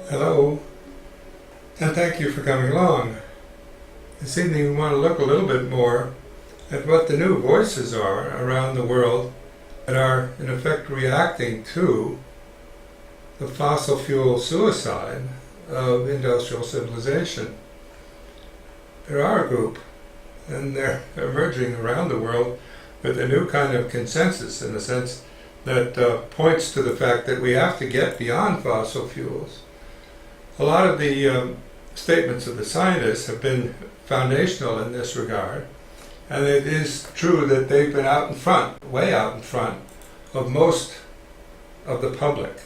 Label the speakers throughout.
Speaker 1: Hello, and thank you for coming along. This evening we want to look a little bit more at what the new voices are around the world that are in effect reacting to the fossil fuel suicide of industrial civilization. There are a group, and they're emerging around the world with a new kind of consensus, in a sense that points to the fact that we have to get beyond fossil fuels. A lot of the statements of the scientists have been foundational in this regard, and it is true that they've been out in front, way out in front, of most of the public.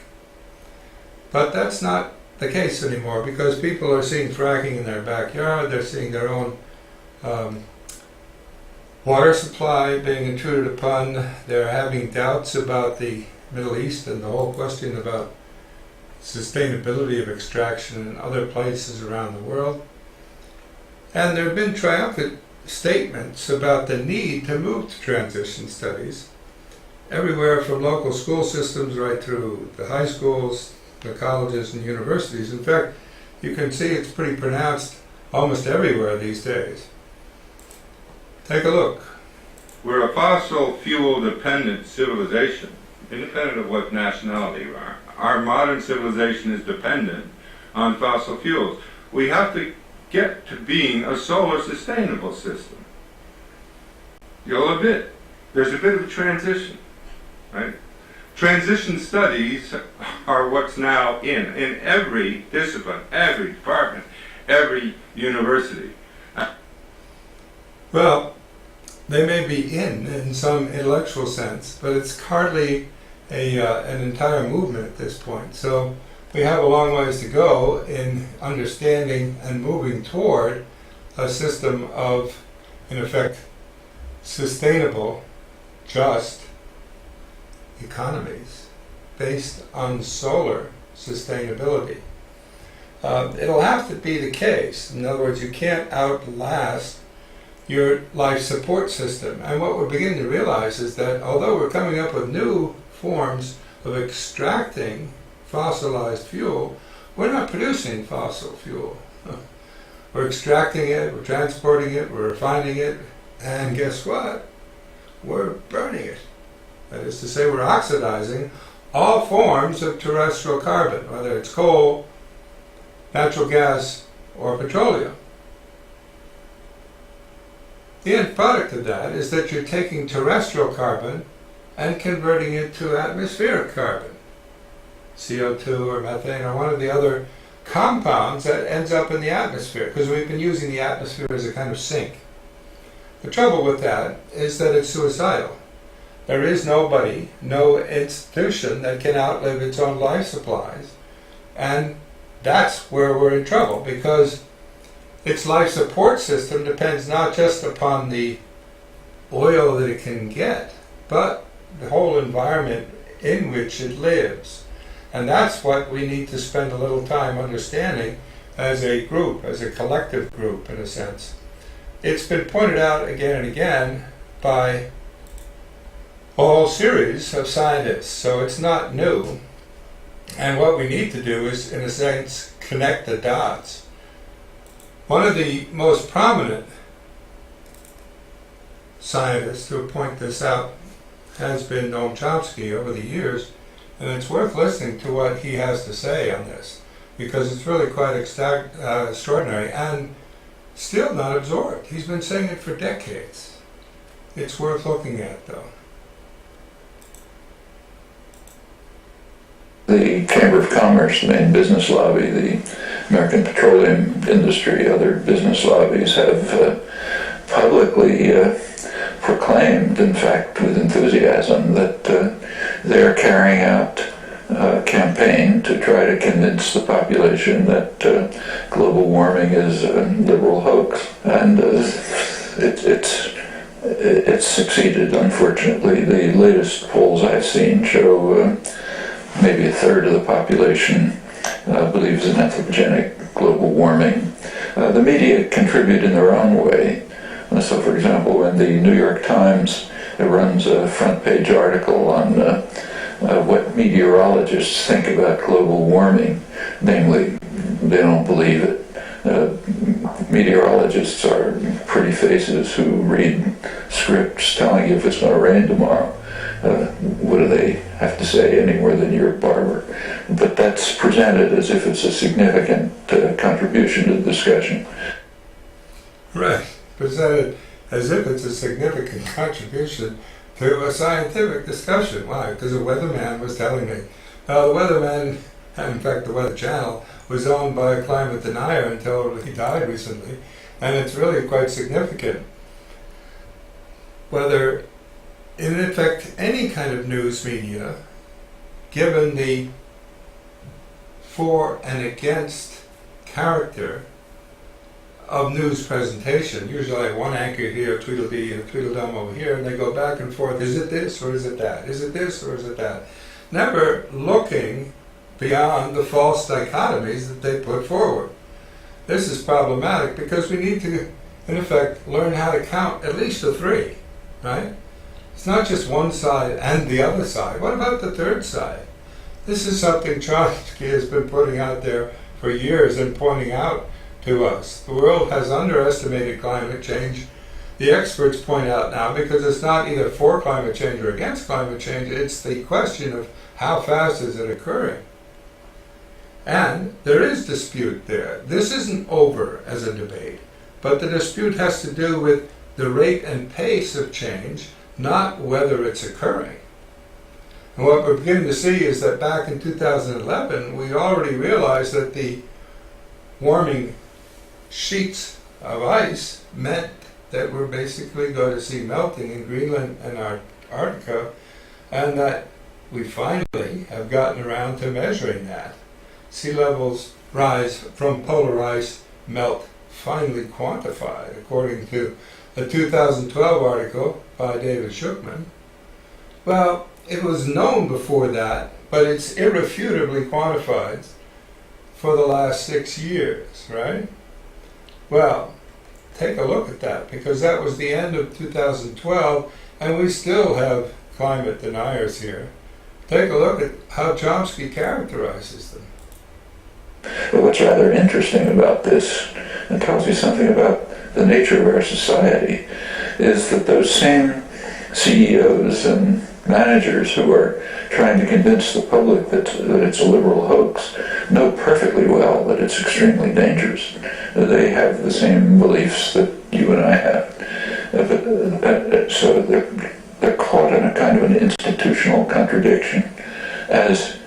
Speaker 1: But that's not the case anymore, because people are seeing fracking in their backyard, they're seeing their own water supply being intruded upon, they're having doubts about the Middle East and the whole question about sustainability of extraction in other places around the world. And there have been triumphant statements about the need to move to transition studies, everywhere from local school systems right through the high schools, the colleges and universities. In fact, you can see it's pretty pronounced almost everywhere these days. Take a look.
Speaker 2: We're a fossil fuel dependent civilization, independent of what nationality we are. Our modern civilization is dependent on fossil fuels. We have to get to being a solar sustainable system. There's a bit of a transition, right? Transition studies are what's now in every discipline, every department, every university.
Speaker 1: Well, they may be in some intellectual sense, but it's hardly an entire movement at this point. So we have a long ways to go in understanding and moving toward a system of, in effect, sustainable, just economies based on solar sustainability. It'll have to be the case. In other words, you can't outlast your life support system. And what we're beginning to realize is that although we're coming up with new forms of extracting fossilized fuel, we're not producing fossil fuel. We're extracting it, we're transporting it, we're refining it, and guess what? We're burning it. That is to say, we're oxidizing all forms of terrestrial carbon, whether it's coal, natural gas, or petroleum. The end product of that is that you're taking terrestrial carbon and converting it to atmospheric carbon, CO2 or methane or one of the other compounds that ends up in the atmosphere, because we've been using the atmosphere as a kind of sink. The trouble with that is that it's suicidal. There is nobody, no institution that can outlive its own life supplies, and that's where we're in trouble, because its life support system depends not just upon the oil that it can get, but the whole environment in which it lives. And that's what we need to spend a little time understanding as a group, as a collective group in a sense. It's been pointed out again and again by a whole series of scientists, so it's not new. And what we need to do is, in a sense, connect the dots. One of the most prominent scientists who point this out has been Noam Chomsky over the years, and it's worth listening to what he has to say on this, because it's really quite extraordinary and still not absorbed. He's been saying it for decades. It's worth looking at, though.
Speaker 3: The Chamber of Commerce, the main business lobby, the American Petroleum industry, other business lobbies have publicly proclaimed, in fact with enthusiasm, that they're carrying out a campaign to try to convince the population that global warming is a liberal hoax. And it's succeeded, unfortunately. The latest polls I've seen show maybe a third of the population believes in anthropogenic global warming. The media contribute in their own way. So, for example, when the New York Times runs a front-page article on what meteorologists think about global warming. Namely, they don't believe it. Meteorologists are pretty faces who read scripts telling you if it's going to rain tomorrow. What do they have to say any more than your barber? But that's presented as if it's a significant contribution to the discussion.
Speaker 1: Right, presented as if it's a significant contribution to a scientific discussion. Why? Because a weatherman was telling me. The weatherman, in fact the Weather Channel, was owned by a climate denier until he died recently, and it's really quite significant. Whether, in effect, any kind of news media, given the for and against character of news presentation, usually like one anchor here, Tweedledee and Tweedledum over here, and they go back and forth, is it this or is it that? Is it this or is it that? Never looking beyond the false dichotomies that they put forward. This is problematic because we need to, in effect, learn how to count at least to three, right? It's not just one side and the other side. What about the third side? This is something Chomsky has been putting out there for years and pointing out to us. The world has underestimated climate change. The experts point out now, because it's not either for climate change or against climate change, it's the question of how fast is it occurring. And there is dispute there. This isn't over as a debate, but the dispute has to do with the rate and pace of change, not whether it's occurring. And what we're beginning to see is that back in 2011, we already realized that the warming sheets of ice meant that we're basically going to see melting in Greenland and Antarctica, and that we finally have gotten around to measuring that. Sea levels rise from polar ice melt finally quantified, according to a 2012 article by David Schuchman. Well, it was known before that, but it's irrefutably quantified for the last 6 years, right? Well, take a look at that, because that was the end of 2012, and we still have climate deniers here. Take a look at how Chomsky characterizes them.
Speaker 3: But what's rather interesting about this, and tells you something about the nature of our society, is that those same CEOs and managers who are trying to convince the public that it's a liberal hoax know perfectly well that it's extremely dangerous. They have the same beliefs that you and I have. So they're caught in a kind of an institutional contradiction. As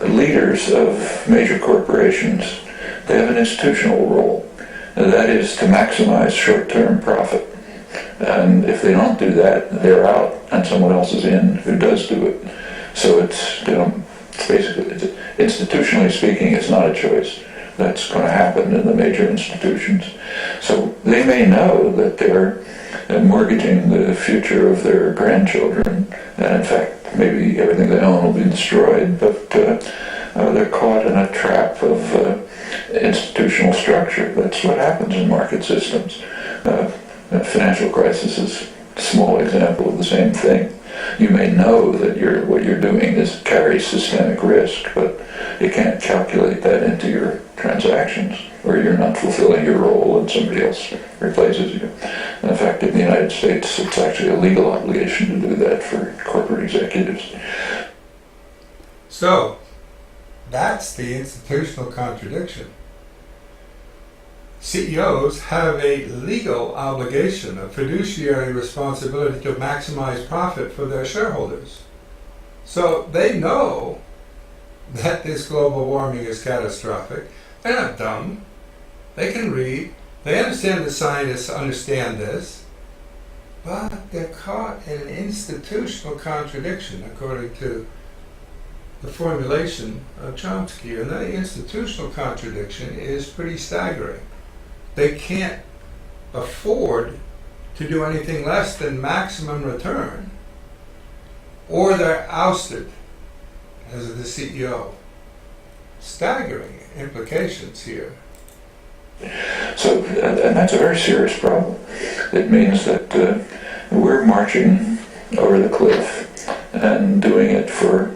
Speaker 3: leaders of major corporations, they have an institutional role. And that is to maximize short-term profit. And if they don't do that, they're out, and someone else is in who does do it. So it's basically, institutionally speaking, it's not a choice. That's going to happen in the major institutions. So they may know that they're mortgaging the future of their grandchildren, and in fact, maybe everything they own will be destroyed, but they're caught in a trap of institutional structure. That's what happens in market systems. The financial crisis is a small example of the same thing. You may know that what you're doing carries systemic risk, but you can't calculate that into your transactions, or you're not fulfilling your role and somebody else replaces you. And in fact, in the United States, it's actually a legal obligation to do that for corporate executives.
Speaker 1: So, that's the institutional contradiction. CEOs have a legal obligation, a fiduciary responsibility to maximize profit for their shareholders. So they know that this global warming is catastrophic. They're not dumb. They can read. They understand that scientists understand this. But they're caught in an institutional contradiction, according to the formulation of Chomsky. And that institutional contradiction is pretty staggering. They can't afford to do anything less than maximum return, or they're ousted as the CEO. Staggering implications here.
Speaker 3: So, and that's a very serious problem. It means that we're marching over the cliff, and doing it for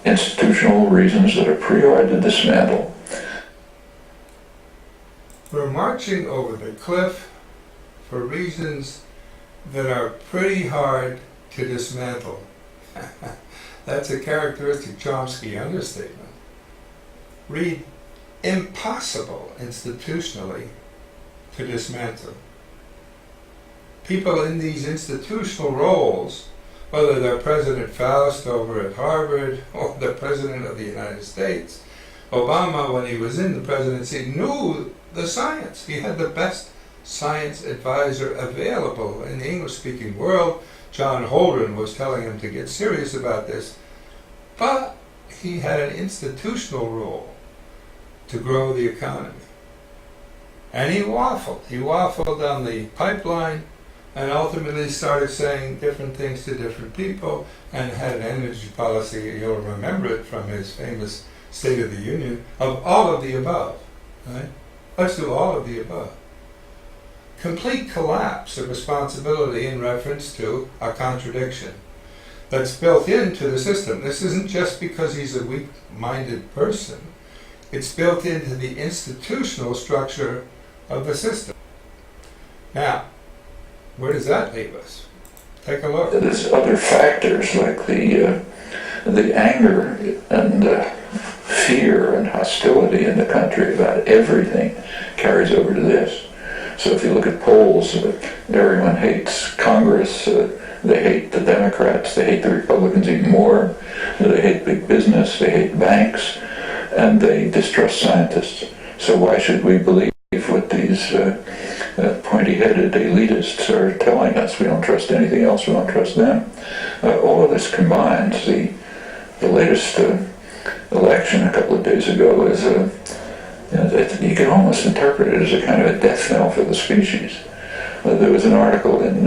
Speaker 3: institutional reasons that are pretty hard to dismantle.
Speaker 1: We're marching over the cliff for reasons that are pretty hard to dismantle. That's a characteristic Chomsky understatement. Read impossible institutionally to dismantle. People in these institutional roles, whether they're President Faust over at Harvard or the President of the United States, Obama, when he was in the presidency, knew the science. He had the best science advisor available in the English-speaking world. John Holdren was telling him to get serious about this. But he had an institutional role to grow the economy. And he waffled. He waffled down the pipeline and ultimately started saying different things to different people and had an energy policy, you'll remember it from his famous State of the Union, of all of the above. Right? Let's do all of the above. Complete collapse of responsibility in reference to a contradiction that's built into the system. This isn't just because he's a weak-minded person. It's built into the institutional structure of the system. Now, where does that leave us? Take a look.
Speaker 3: There's other factors like the anger and fear and hostility in the country about everything carries over to this. So if you look at polls, everyone hates Congress, they hate the Democrats, they hate the Republicans even more, they hate big business, they hate banks, and they distrust scientists. So why should we believe what these pointy-headed elitists are telling us? We don't trust anything else, we don't trust them. All of this combines. The latest election a couple of days ago is you can almost interpret it as a kind of a death knell for the species. There was an article in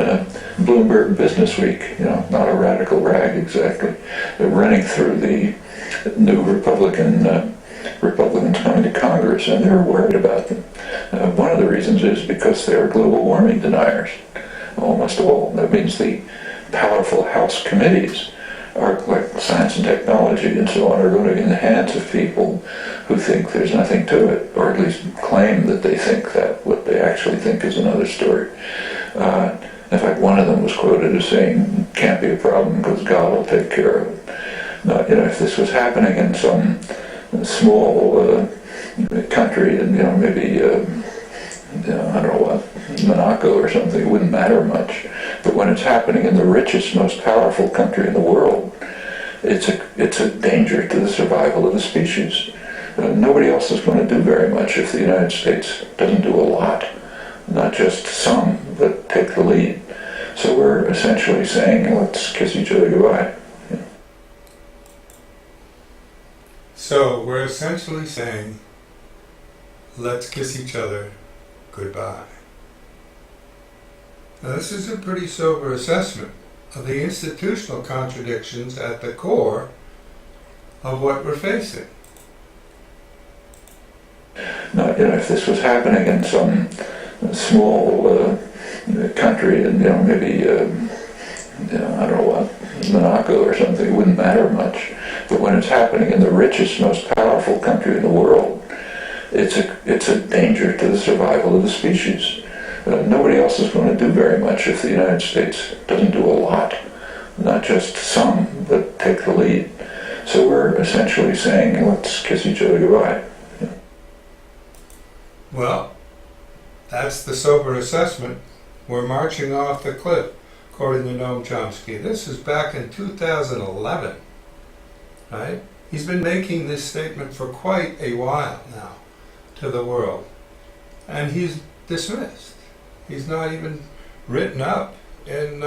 Speaker 3: Bloomberg Business Week, not a radical rag exactly, running through the new Republicans coming to Congress, and they're worried about them. One of the reasons is because they're global warming deniers, almost all. That means the powerful House committees are like science and technology and so on are going to be in the hands of people who think there's nothing to it, or at least claim that they think that. What they actually think is another story. In fact, one of them was quoted as saying, "Can't be a problem because God will take care of it." Now, if this was happening in some small country, and maybe I don't know what, Monaco or something, it wouldn't matter much. But when it's happening in the richest, most powerful country in the world, it's a danger to the survival of the species. Nobody else is going to do very much if the United States doesn't do a lot, not just some, but take the lead. So we're essentially saying, let's kiss each other goodbye.
Speaker 1: So we're essentially saying, let's kiss each other goodbye. Now, this is a pretty sober assessment of the institutional contradictions at the core of what we're facing.
Speaker 3: Now, if this was happening in some small country, and maybe I don't know what, Monaco or something, it wouldn't matter much. But when it's happening in the richest, most powerful country in the world, it's a danger to the survival of the species. Nobody else is going to do very much if the United States doesn't do a lot, not just some, but take the lead. So we're essentially saying, let's kiss each other goodbye.
Speaker 1: Well, that's the sober assessment. We're marching off the cliff, according to Noam Chomsky. This is back in 2011, right? He's been making this statement for quite a while now to the world, and he's dismissed. He's not even written up in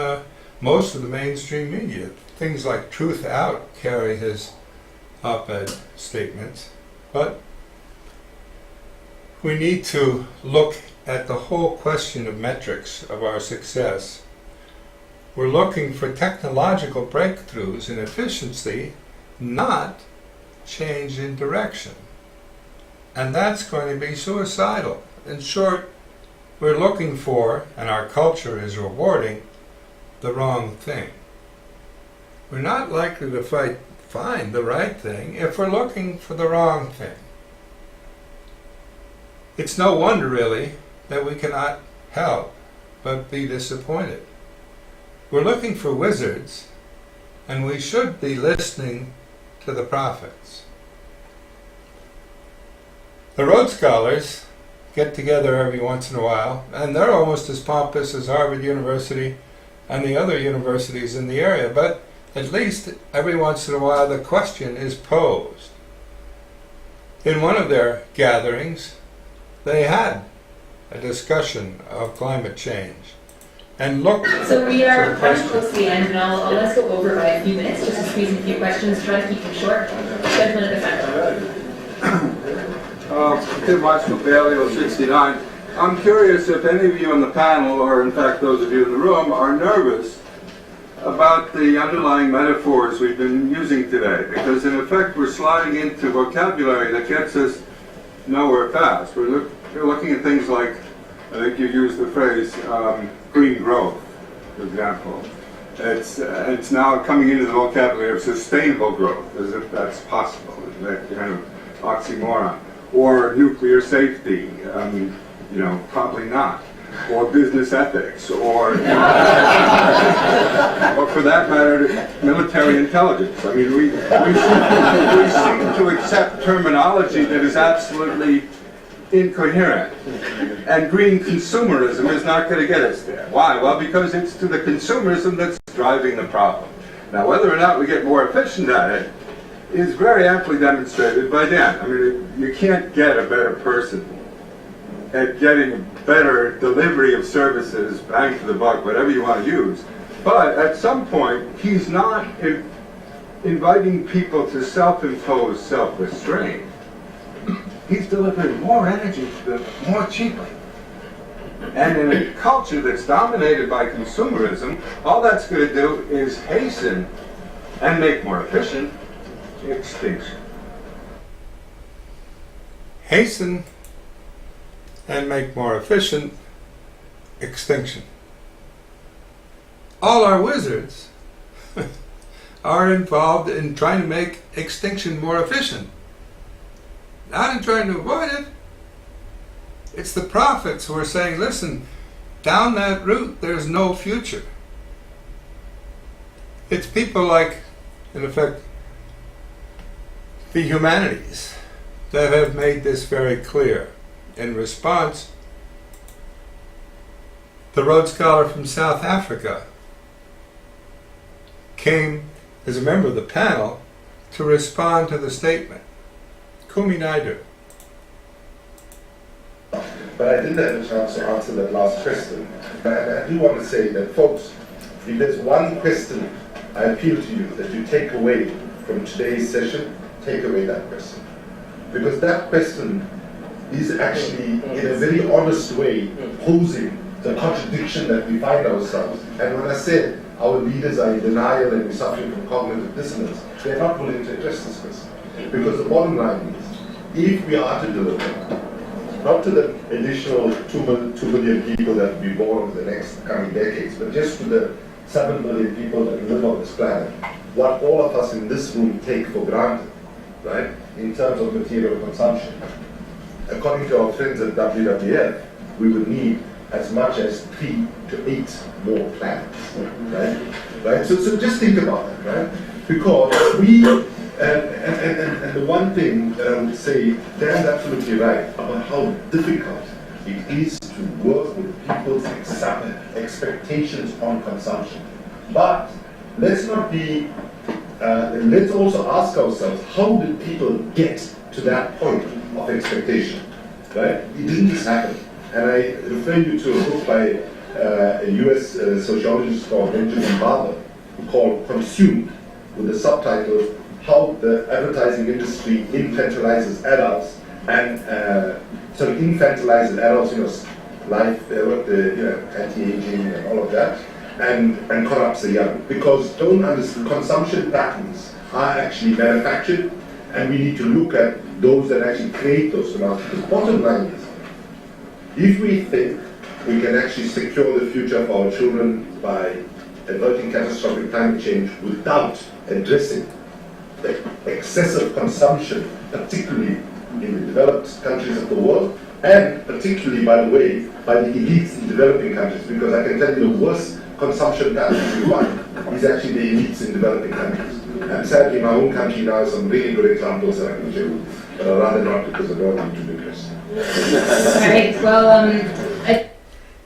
Speaker 1: most of the mainstream media. Things like Truth Out carry his op-ed statements, but we need to look at the whole question of metrics of our success. We're looking for technological breakthroughs in efficiency, not change in direction. And that's going to be suicidal. In short, we're looking for, and our culture is rewarding, the wrong thing. we're not likely to find the right thing if we're looking for the wrong thing. It's no wonder, really, that we cannot help but be disappointed. We're looking for wizards, and we should be listening to the prophets. The Rhodes Scholars get together every once in a while, and they're almost as pompous as Harvard University and the other universities in the area, but at least every once in a while the question is posed. In one of their gatherings, they had a discussion of climate change and looked
Speaker 4: So we
Speaker 1: for
Speaker 4: are
Speaker 1: the
Speaker 4: running
Speaker 1: question.
Speaker 4: close to the end, and I'll let's go over by a few minutes just to squeeze in a few questions, try to keep them short. Gentleman at the front.
Speaker 2: Tim Weiskel, Bailey, 69. I'm curious if any of you on the panel, or in fact those of you in the room, are nervous about the underlying metaphors we've been using today, because in effect we're sliding into vocabulary that gets us nowhere fast. We're looking at things like, I think you used the phrase, green growth, for example. It's now coming into the vocabulary of sustainable growth, as if that's possible, that kind of oxymoron. Or nuclear safety, probably not. Or business ethics, or for that matter, military intelligence. I mean, we seem to accept terminology that is absolutely incoherent. And green consumerism is not going to get us there. Why? Well, because it's to the consumerism that's driving the problem. Now, whether or not we get more efficient at it is very amply demonstrated by Dan. I mean, you can't get a better person at getting better delivery of services, bang for the buck, whatever you want to use. But at some point, he's not inviting people to self-impose self-restraint. He's delivering more energy to them more cheaply. And in a culture that's dominated by consumerism, all that's going to do is hasten and make more efficient extinction.
Speaker 1: Hasten and make more efficient extinction. All our wizards are involved in trying to make extinction more efficient, not in trying to avoid it. It's the prophets who are saying, listen, down that route there's no future. It's people like, in effect, the humanities that have made this very clear. In response, the Rhodes Scholar from South Africa came as a member of the panel to respond to the statement. Kumi Naidoo.
Speaker 5: But I didn't have a chance to answer that last question. And I do want to say that, folks, if there's one question I appeal to you that you take away from today's session, take away that question. Because that question is actually, in a very honest way, posing the contradiction that we find ourselves. And when I said our leaders are in denial and we're suffering from cognitive dissonance, they're not willing to address this question. Because the bottom line is, if we are to deliver, not to the additional 2 billion people that will be born in the next coming decades, but just to the 7 billion people that live on this planet, what all of us in this room take for granted, right, in terms of material consumption. According to our friends at WWF, we would need as much as 3 to 8 more planets, right? So just think about that, right? Because we, and the one thing I would say, Dan's absolutely right about how difficult it is to work with people's expectations on consumption. But let's not be, let's also ask ourselves, how did people get to that point of expectation, right? It didn't just happen. And I refer you to a book by a US sociologist called Benjamin Barber, called Consumed, with the subtitle, How the Advertising Industry Infantilizes Adults, and infantilizes adults, life, anti-aging and all of that, and corrupts the young. Because don't understand, consumption patterns are actually manufactured, and we need to look at those that actually create those amounts. The bottom line is, if we think we can actually secure the future of our children by averting catastrophic climate change without addressing the excessive consumption, particularly in the developed countries of the world, and particularly, by the way, by the elites in developing countries, because I can tell you the worst consumption countries you find is actually the elites in developing countries. And sadly, my own country now has some really good examples that I can show you, but I'd rather not because I don't want you to be depressed.
Speaker 4: All right, well,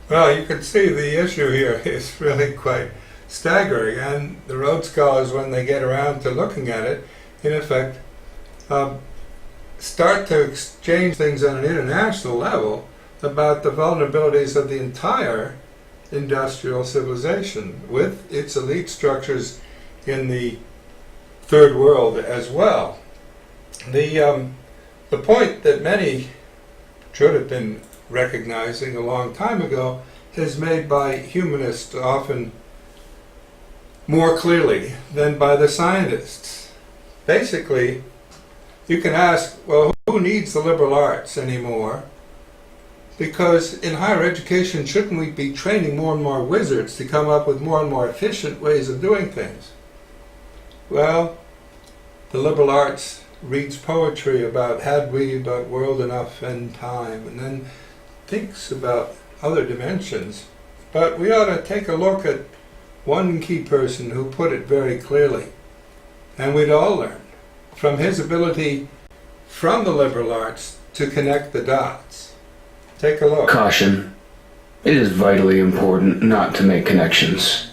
Speaker 1: Well, you can see the issue here is really quite staggering, and the Rhodes Scholars, when they get around to looking at it, in effect, start to exchange things on an international level about the vulnerabilities of the entire industrial civilization, with its elite structures in the third world as well. The point that many should have been recognizing a long time ago is made by humanists often more clearly than by the scientists. Basically, you can ask, well, who needs the liberal arts anymore? Because in higher education, shouldn't we be training more and more wizards to come up with more and more efficient ways of doing things? Well, the liberal arts reads poetry about had we but world enough and time, and then thinks about other dimensions. But we ought to take a look at one key person who put it very clearly, and we'd all learn from his ability from the liberal arts to connect the dots. Take a look.
Speaker 6: Caution. It is vitally important not to make connections.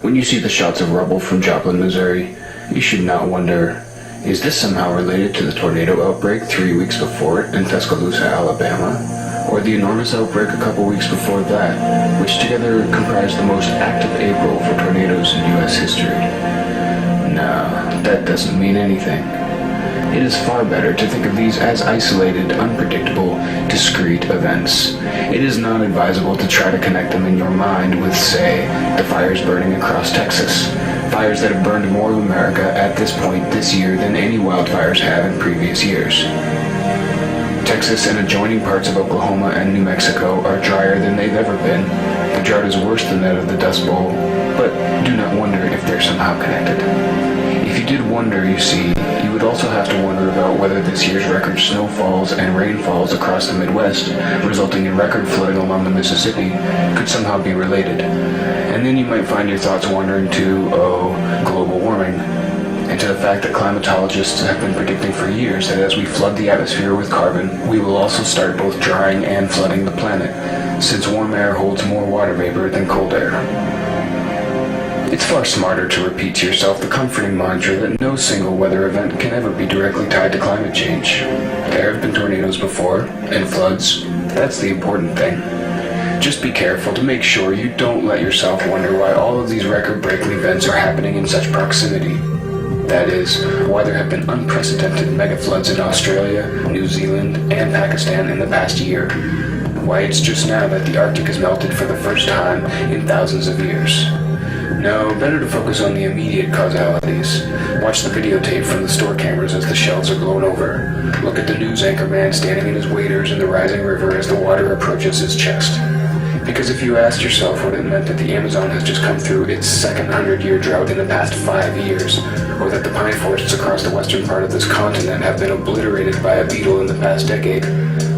Speaker 6: When you see the shots of rubble from Joplin, Missouri, you should not wonder, is this somehow related to the tornado outbreak 3 weeks before it in Tuscaloosa, Alabama? Or the enormous outbreak a couple weeks before that, which together comprised the most active April for tornadoes in U.S. history? No, that doesn't mean anything. It is far better to think of these as isolated, unpredictable, discrete events. It is not advisable to try to connect them in your mind with, say, the fires burning across Texas. Fires that have burned more of America at this point this year than any wildfires have in previous years. Texas and adjoining parts of Oklahoma and New Mexico are drier than they've ever been. The drought is worse than that of the Dust Bowl, but do not wonder if they're somehow connected. If you did wonder, you see, you would also have to wonder about whether this year's record snowfalls and rainfalls across the Midwest, resulting in record flooding along the Mississippi, could somehow be related. And then you might find your thoughts wandering to, global warming, and to the fact that climatologists have been predicting for years that as we flood the atmosphere with carbon, we will also start both drying and flooding the planet, since warm air holds more water vapor than cold air. It's far smarter to repeat to yourself the comforting mantra that no single weather event can ever be directly tied to climate change. There have been tornadoes before, and floods. That's the important thing. Just be careful to make sure you don't let yourself wonder why all of these record-breaking events are happening in such proximity. That is, why there have been unprecedented mega-floods in Australia, New Zealand, and Pakistan in the past year. Why it's just now that the Arctic has melted for the first time in thousands of years. No, better to focus on the immediate causalities. Watch the videotape from the store cameras as the shelves are blown over. Look at the news anchor man standing in his waders in the rising river as the water approaches his chest. Because if you asked yourself what it meant that the Amazon has just come through its second 100-year drought in the past 5 years, or that the pine forests across the western part of this continent have been obliterated by a beetle in the past decade,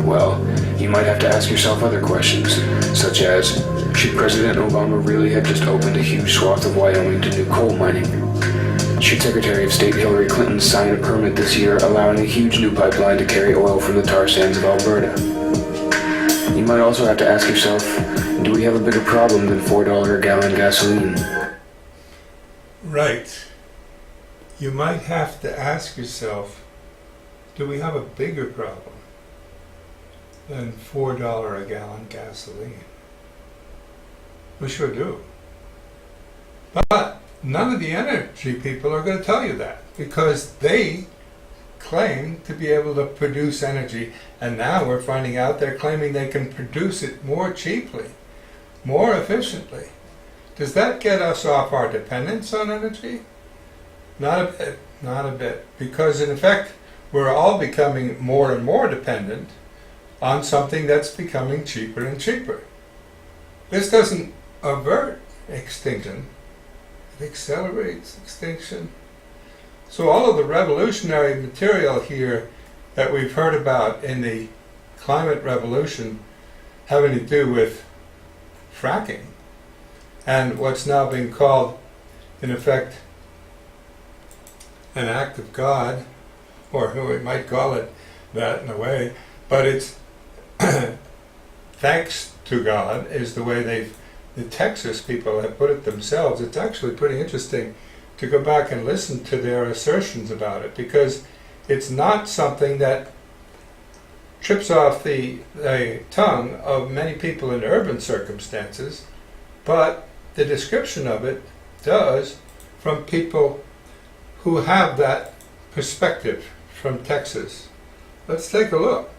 Speaker 6: well, you might have to ask yourself other questions, such as, should President Obama really have just opened a huge swath of Wyoming to new coal mining? Should Secretary of State Hillary Clinton sign a permit this year allowing a huge new pipeline to carry oil from the tar sands of Alberta? You might also have to ask yourself, do we have a bigger problem than $4 a gallon gasoline?
Speaker 1: Right. You might have to ask yourself, do we have a bigger problem than $4 a gallon gasoline? We sure do. But none of the energy people are going to tell you that, because they claim to be able to produce energy, and now we're finding out they're claiming they can produce it more cheaply, more efficiently. Does that get us off our dependence on energy? Not a bit, not a bit, because in effect we're all becoming more and more dependent on something that's becoming cheaper and cheaper. This doesn't avert extinction, It accelerates extinction. So all of the revolutionary material here that we've heard about in the climate revolution having to do with fracking and what's now being called, in effect, an act of God, or who we might call it that in a way, but it's thanks to God is the way the Texas people have put it themselves. It's actually pretty interesting to go back and listen to their assertions about it, because it's not something that trips off the tongue of many people in urban circumstances, but the description of it does from people who have that perspective from Texas. Let's take a look.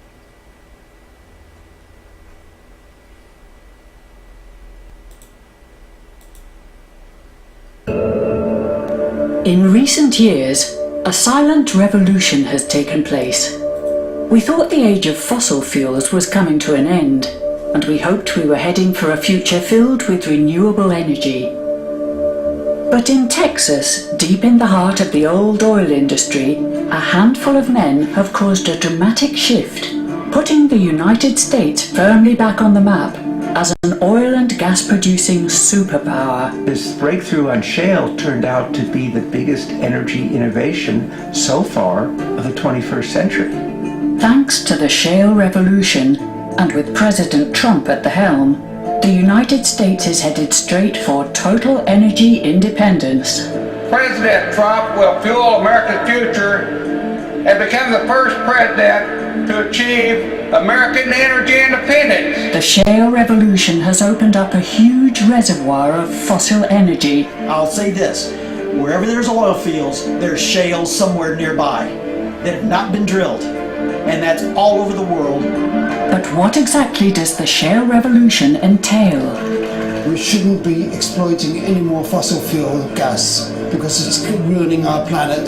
Speaker 7: In recent years, a silent revolution has taken place. We thought the age of fossil fuels was coming to an end, and we hoped we were heading for a future filled with renewable energy. But in Texas, deep in the heart of the old oil industry, a handful of men have caused a dramatic shift, putting the United States firmly back on the map as an oil and gas producing superpower.
Speaker 8: This breakthrough on shale turned out to be the biggest energy innovation so far of the 21st century.
Speaker 7: Thanks to the shale revolution, and with President Trump at the helm, the United States is headed straight for total energy independence.
Speaker 9: President Trump will fuel America's future and become the first president to achieve American energy independence.
Speaker 7: The shale revolution has opened up a huge reservoir of fossil energy.
Speaker 10: I'll say this, wherever there's oil fields, there's shales somewhere nearby that have not been drilled, and that's all over the world.
Speaker 7: But what exactly does the shale revolution entail?
Speaker 11: We shouldn't be exploiting any more fossil fuel gas because it's ruining our planet.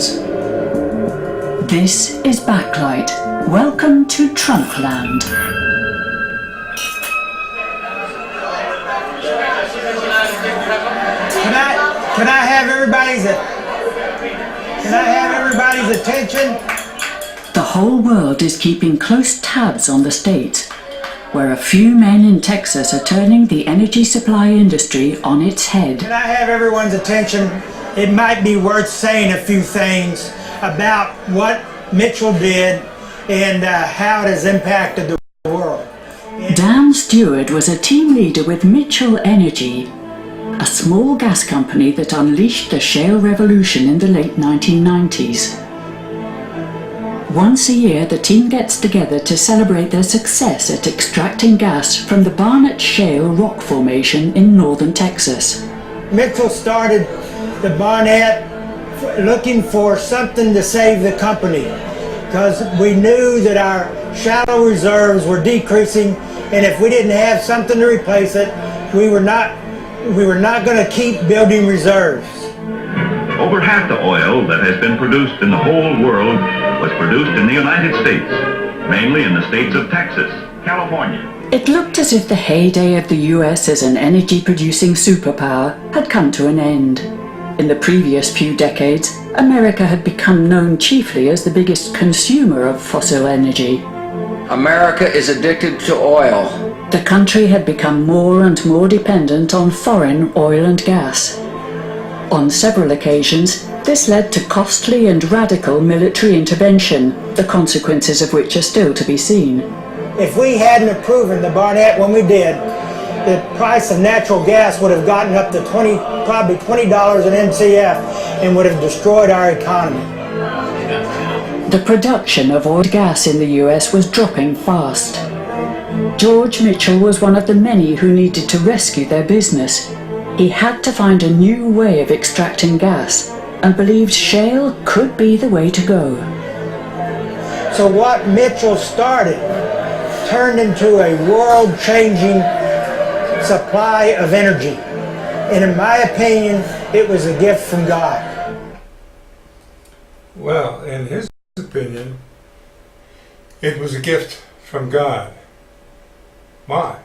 Speaker 7: This is Backlight. Welcome to Trumpland.
Speaker 10: Can I have everybody's attention?
Speaker 7: The whole world is keeping close tabs on the States, where a few men in Texas are turning the energy supply industry on its head.
Speaker 10: Can I have everyone's attention? It might be worth saying a few things about what Mitchell did and how it has impacted the world.
Speaker 7: Dan Stewart was a team leader with Mitchell Energy, a small gas company that unleashed the shale revolution in the late 1990s. Once a year, the team gets together to celebrate their success at extracting gas from the Barnett Shale rock formation in northern Texas.
Speaker 10: Mitchell started the Barnett looking for something to save the company, because we knew that our shallow reserves were decreasing, and if we didn't have something to replace it, we were not going to keep building reserves.
Speaker 12: Over half the oil that has been produced in the whole world was produced in the United States, mainly in the states of Texas, California.
Speaker 7: It looked as if the heyday of the US as an energy-producing superpower had come to an end. In the previous few decades, America had become known chiefly as the biggest consumer of fossil energy.
Speaker 13: America is addicted to oil.
Speaker 7: The country had become more and more dependent on foreign oil and gas. On several occasions, this led to costly and radical military intervention, the consequences of which are still to be seen.
Speaker 10: If we hadn't proven the Barnett when we did, the price of natural gas would have gotten up to probably $20 an MCF and would have destroyed our economy.
Speaker 7: The production of oil and gas in the US was dropping fast. George Mitchell was one of the many who needed to rescue their business. He had to find a new way of extracting gas and believed shale could be the way to go.
Speaker 10: So what Mitchell started turned into a world-changing supply of energy. And in my opinion, it was a gift from God.
Speaker 1: Well, in his opinion, it was a gift from God. Why?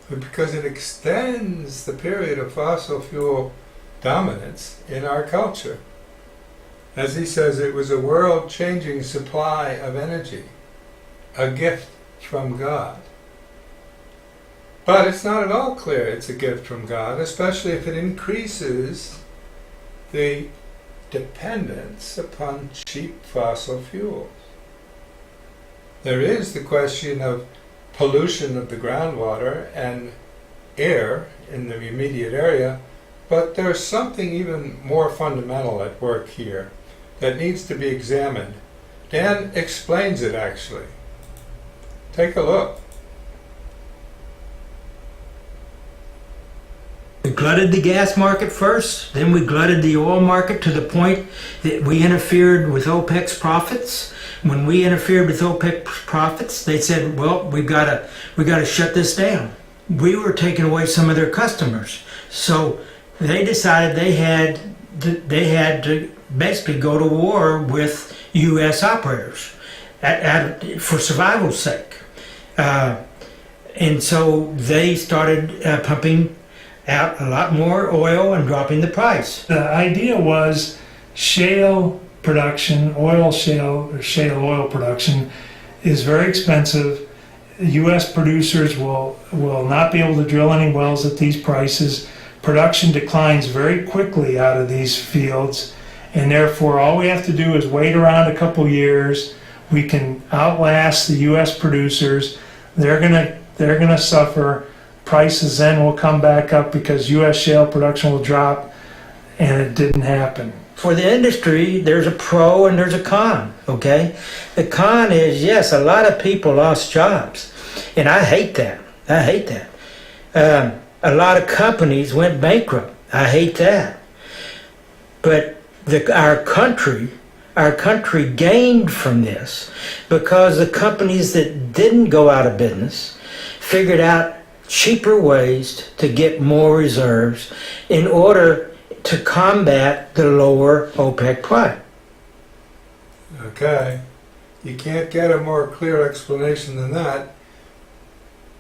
Speaker 1: Because it extends the period of fossil fuel dominance in our culture. As he says, it was a world-changing supply of energy, a gift from God. But it's not at all clear it's a gift from God, especially if it increases the dependence upon cheap fossil fuels. There is the question of pollution of the groundwater and air in the immediate area, but there's something even more fundamental at work here that needs to be examined. Dan explains it actually. Take a look.
Speaker 10: We glutted the gas market first, then we glutted the oil market to the point that we interfered with OPEC's profits. When we interfered with OPEC's profits, they said, well, we gotta shut this down. We were taking away some of their customers. So they decided they had to basically go to war with U.S. operators for survival's sake. And so they started pumping out a lot more oil and dropping the price.
Speaker 14: The idea was shale production, shale oil production is very expensive. U.S. producers will not be able to drill any wells at these prices. Production declines very quickly out of these fields, and therefore all we have to do is wait around a couple years. We can outlast the U.S. producers. They're gonna suffer. Prices then will come back up because U.S. shale production will drop, and it didn't happen.
Speaker 10: For the industry, there's a pro and there's a con, okay? The con is, yes, a lot of people lost jobs, and I hate that. A lot of companies went bankrupt. I hate that. But our country gained from this because the companies that didn't go out of business figured out cheaper ways to get more reserves in order to combat the lower OPEC price.
Speaker 1: Okay, you can't get a more clear explanation than that.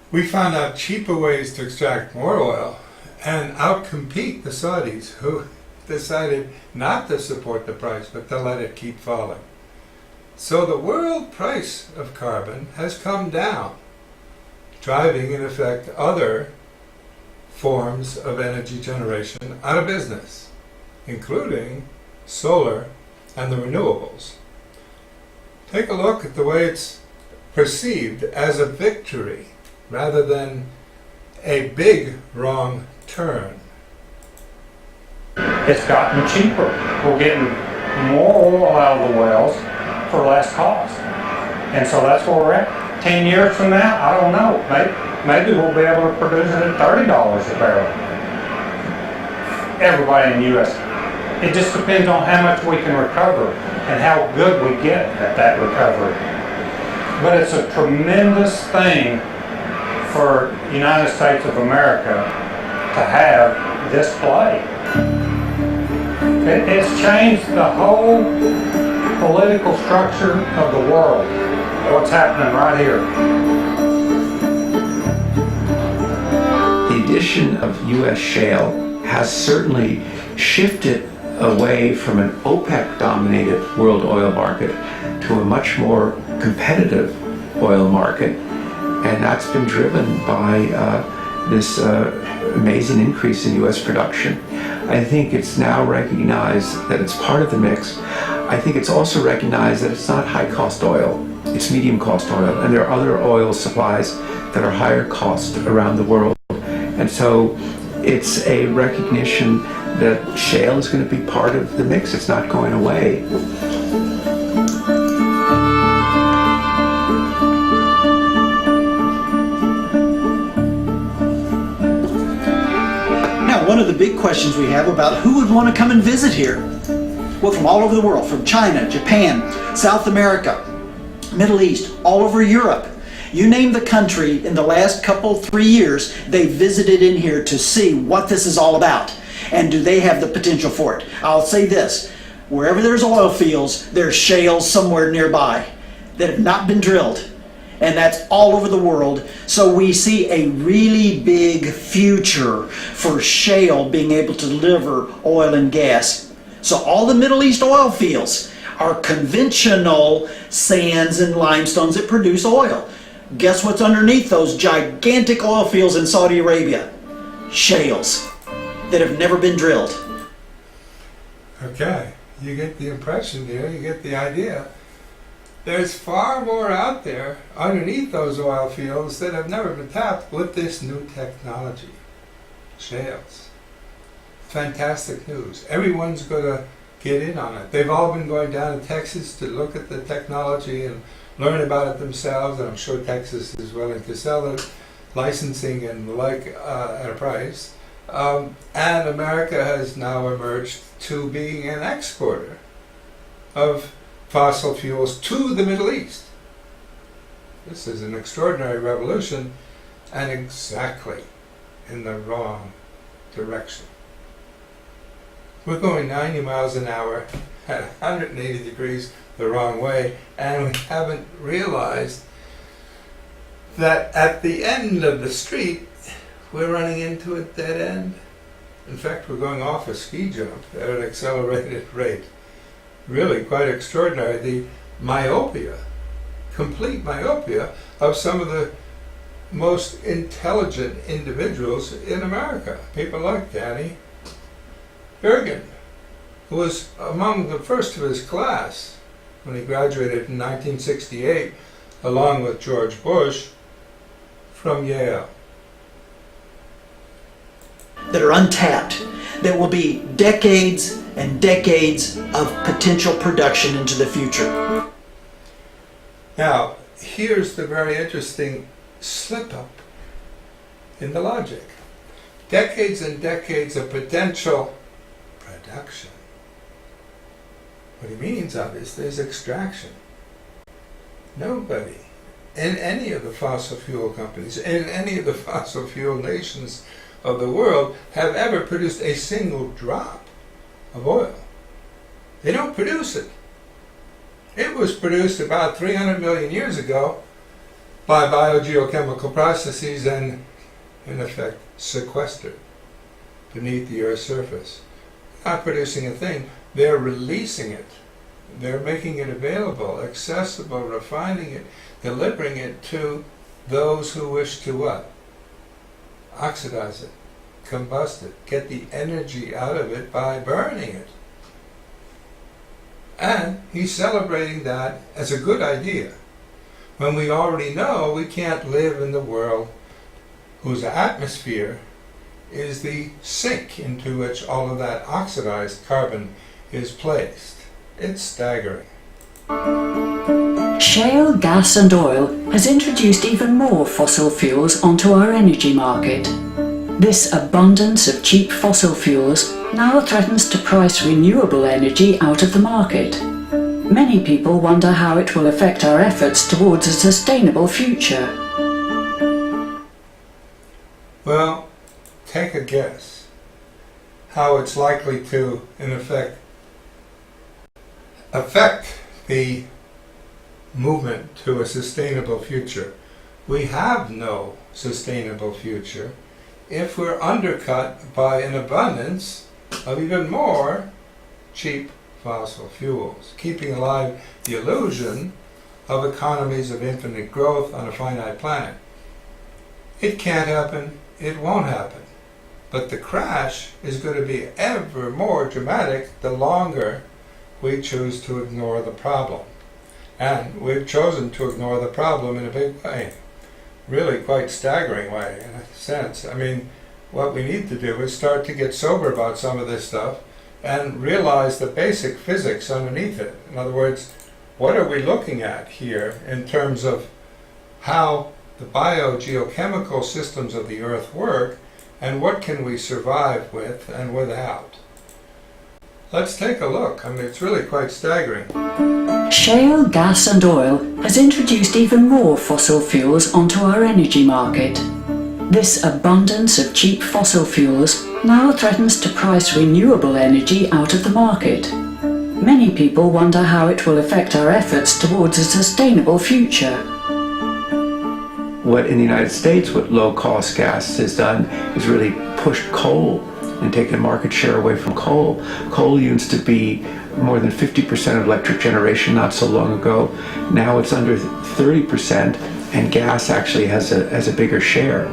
Speaker 1: We found out cheaper ways to extract more oil and outcompete the Saudis, who decided not to support the price but to let it keep falling. So the world price of carbon has come down, driving in effect other forms of energy generation out of business, including solar and the renewables. Take a look at the way it's perceived as a victory rather than a big wrong turn.
Speaker 15: It's gotten cheaper. We're getting more oil out of the wells for less cost. And so that's where we're at. 10 years from now, I don't know. Maybe we'll be able to produce it at $30 a barrel. Everybody in the U.S. It just depends on how much we can recover and how good we get at that recovery. But it's a tremendous thing for the United States of America to have this play. It's changed the whole political structure of the world. What's happening right here.
Speaker 8: The addition of U.S. shale has certainly shifted away from an OPEC-dominated world oil market to a much more competitive oil market, and that's been driven by this amazing increase in U.S. production. I think it's now recognized that it's part of the mix. I think it's also recognized that it's not high-cost oil. It's medium-cost oil, and there are other oil supplies that are higher cost around the world. And so it's a recognition that shale is going to be part of the mix. It's not going away.
Speaker 16: Now, one of the big questions we have about who would want to come and visit here. Well, from all over the world, from China, Japan, South America, Middle East, all over Europe. You name the country in the last 3 years, they visited in here to see what this is all about. And do they have the potential for it? I'll say this, wherever there's oil fields, there's shales somewhere nearby that have not been drilled. and that's all over the world. So we see a really big future for shale being able to deliver oil and gas. So all the Middle East oil fields are conventional sands and limestones that produce oil. Guess what's underneath those gigantic oil fields in Saudi Arabia? Shales that have never been drilled.
Speaker 1: Okay, you get the impression here, you get the idea. There's far more out there underneath those oil fields that have never been tapped with this new technology. Shales. Fantastic news. Everyone's going to get in on it. They've all been going down to Texas to look at the technology and learn about it themselves, and I'm sure Texas is willing to sell it, licensing and the like at a price. And America has now emerged to being an exporter of fossil fuels to the Middle East. This is an extraordinary revolution, and exactly in the wrong direction. We're going 90 miles an hour at 180 degrees the wrong way, and we haven't realized that at the end of the street we're running into a dead end. In fact, we're going off a ski jump at an accelerated rate. Really quite extraordinary. The myopia, complete myopia of some of the most intelligent individuals in America. People like Danny Bergen, who was among the first of his class when he graduated in 1968, along with George Bush from Yale.
Speaker 16: That are untapped, that will be decades and decades of potential production into the future.
Speaker 1: Now, here's the very interesting slip-up in the logic. Decades and decades of potential production. What he means, obviously, is extraction. Nobody in any of the fossil fuel companies, in any of the fossil fuel nations of the world, have ever produced a single drop of oil. They don't produce it. It was produced about 300 million years ago by biogeochemical processes and, in effect, sequestered beneath the Earth's surface. Not producing a thing, they're releasing it. They're making it available, accessible, refining it, delivering it to those who wish to what? Oxidize it, combust it, get the energy out of it by burning it. And he's celebrating that as a good idea, when we already know we can't live in the world whose atmosphere is the sink into which all of that oxidized carbon is placed. It's staggering.
Speaker 7: Shale gas and oil has introduced even more fossil fuels onto our energy market. This abundance of cheap fossil fuels now threatens to price renewable energy out of the market. Many people wonder how it will affect our efforts towards a sustainable future.
Speaker 1: Well, take a guess how it's likely to, in effect, affect the movement to a sustainable future. We have no sustainable future if we're undercut by an abundance of even more cheap fossil fuels, keeping alive the illusion of economies of infinite growth on a finite planet. It can't happen, it won't happen. But the crash is going to be ever more dramatic the longer we choose to ignore the problem. And we've chosen to ignore the problem in a big way. Really quite staggering way, in a sense. I mean, what we need to do is start to get sober about some of this stuff and realize the basic physics underneath it. In other words, what are we looking at here in terms of how the biogeochemical systems of the Earth work, and what can we survive with and without? Let's take a look. I mean, it's really quite staggering.
Speaker 7: Shale gas and oil has introduced even more fossil fuels onto our energy market. This abundance of cheap fossil fuels now threatens to price renewable energy out of the market. Many people wonder how it will affect our efforts towards a sustainable future.
Speaker 8: what in the United States, what low-cost gas has done is really pushed coal and taken market share away from coal. Coal used to be more than 50% of electric generation not so long ago. Now it's under 30%, and gas actually has a bigger share.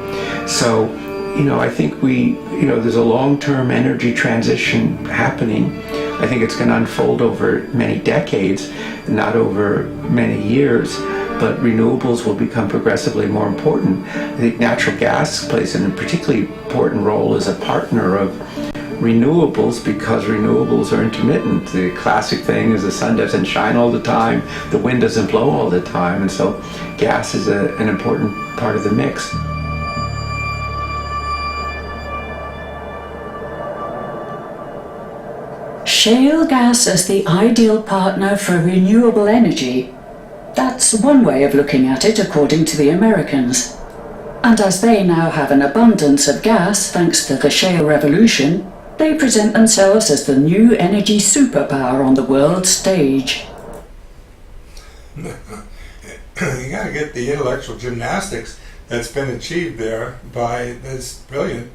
Speaker 8: So, I think there's a long-term energy transition happening. I think it's going to unfold over many decades, not over many years, but renewables will become progressively more important. I think natural gas plays a particularly important role as a partner of renewables because renewables are intermittent. The classic thing is the sun doesn't shine all the time, the wind doesn't blow all the time, and so gas is an important part of the mix.
Speaker 7: Shale gas as the ideal partner for renewable energy. That's one way of looking at it according to the Americans. And as they now have an abundance of gas thanks to the shale revolution, they present themselves as the new energy superpower on the world stage.
Speaker 1: You gotta get the intellectual gymnastics that's been achieved there by this brilliant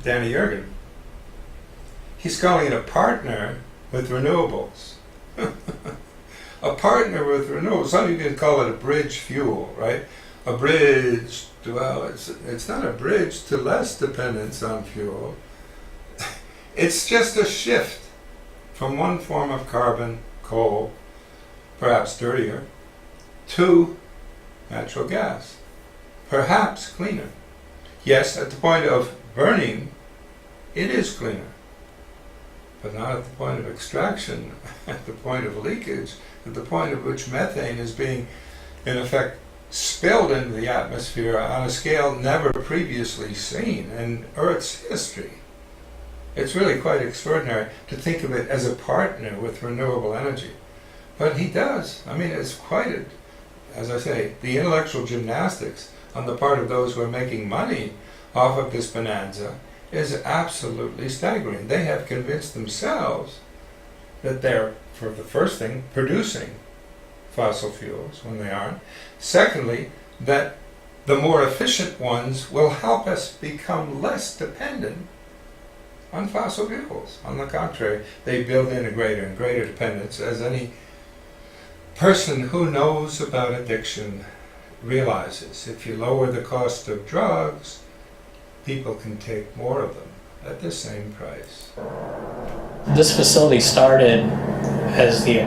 Speaker 1: Danny Yergin. He's calling it a partner with renewables. A partner with renewables. Some you can call it a bridge fuel, right? A bridge, well, it's not a bridge to less dependence on fuel. It's just a shift from one form of carbon, coal, perhaps dirtier, to natural gas, perhaps cleaner. Yes, at the point of burning, it is cleaner, but not at the point of extraction, at the point of leakage, at the point at which methane is being, in effect, spilled into the atmosphere on a scale never previously seen in Earth's history. It's really quite extraordinary to think of it as a partner with renewable energy. But he does. I mean, it's quite, as I say, the intellectual gymnastics on the part of those who are making money off of this bonanza is absolutely staggering. They have convinced themselves that they're, for the first thing, producing fossil fuels when they aren't. Secondly, that the more efficient ones will help us become less dependent on fossil fuels. On the contrary, they build in a greater and greater dependence, as any person who knows about addiction realizes. If you lower the cost of drugs, people can take more of them at the same price.
Speaker 17: This facility started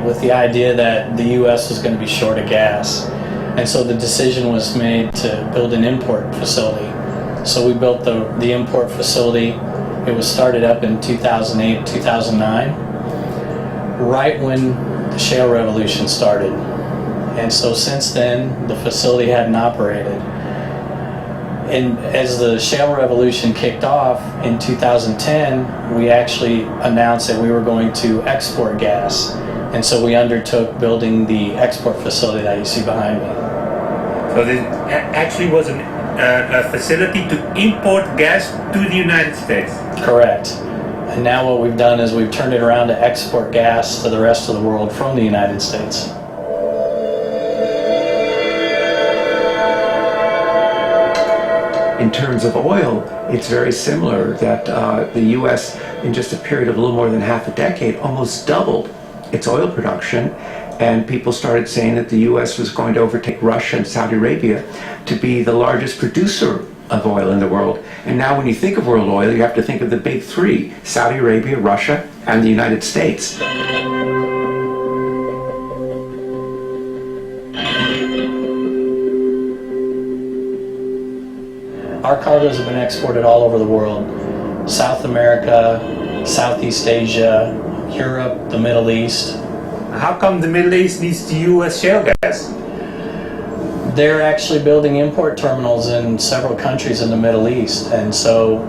Speaker 17: with the idea that the U.S. was going to be short of gas. And so the decision was made to build an import facility. So we built the import facility. It was started up in 2008, 2009, right when the shale revolution started. And so since then, the facility hadn't operated. And as the shale revolution kicked off in 2010, we actually announced that we were going to export gas. And so we undertook building the export facility that you see behind me.
Speaker 18: So this actually was a facility to import gas to the United States?
Speaker 17: Correct. And now what we've done is we've turned it around to export gas to the rest of the world from the United States.
Speaker 8: In terms of oil, it's very similar that the U.S. in just a period of a little more than half a decade almost doubled its oil production, and people started saying that the U.S. was going to overtake Russia and Saudi Arabia to be the largest producer of oil in the world. And now when you think of world oil, you have to think of the big three: Saudi Arabia, Russia, and the United States.
Speaker 17: Our cargoes have been exported all over the world. South America, Southeast Asia, Europe, the Middle East.
Speaker 18: How come the Middle East needs to use shale gas?
Speaker 17: They're actually building import terminals in several countries in the Middle East. And so,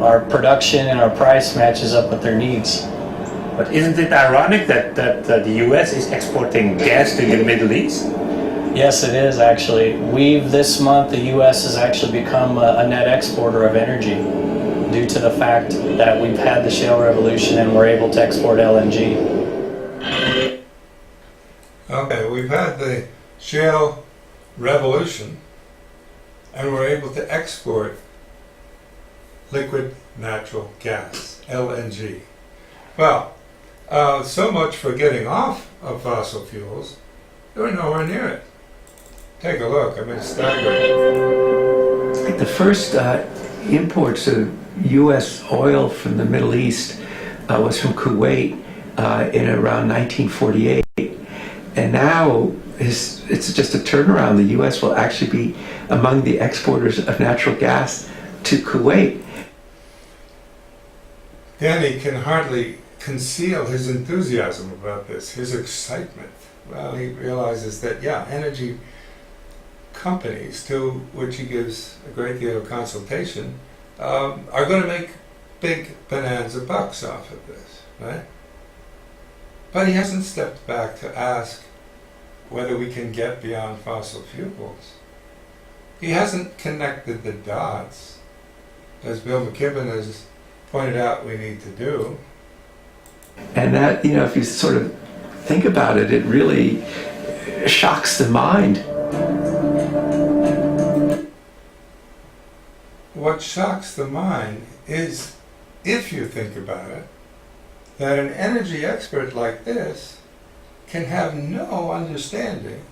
Speaker 17: our production and our price matches up with their needs.
Speaker 18: But isn't it ironic that the US is exporting gas to the Middle East?
Speaker 17: Yes, it is actually. This month, the U.S. has actually become a net exporter of energy due to the fact that we've had the shale revolution and we're able to export LNG.
Speaker 1: Okay, we've had the shale revolution, and we're able to export liquid natural gas, LNG. Well, so much for getting off of fossil fuels. We're nowhere near it. Take a look. I mean, staggering.
Speaker 8: The first imports of U.S. oil from the Middle East was from Kuwait in around 1948. And now it's just a turnaround. The U.S. will actually be among the exporters of natural gas to Kuwait.
Speaker 1: Danny can hardly conceal his enthusiasm about this, his excitement. Well, he realizes that, yeah, energy companies, to which he gives a great deal of consultation, are going to make big bonanza bucks off of this, right? But he hasn't stepped back to ask whether we can get beyond fossil fuels. He hasn't connected the dots, as Bill McKibben has pointed out we need to do.
Speaker 8: And that, you know, if you sort of think about it, it really shocks the mind.
Speaker 1: What shocks the mind is, if you think about it, that an energy expert like this can have no understanding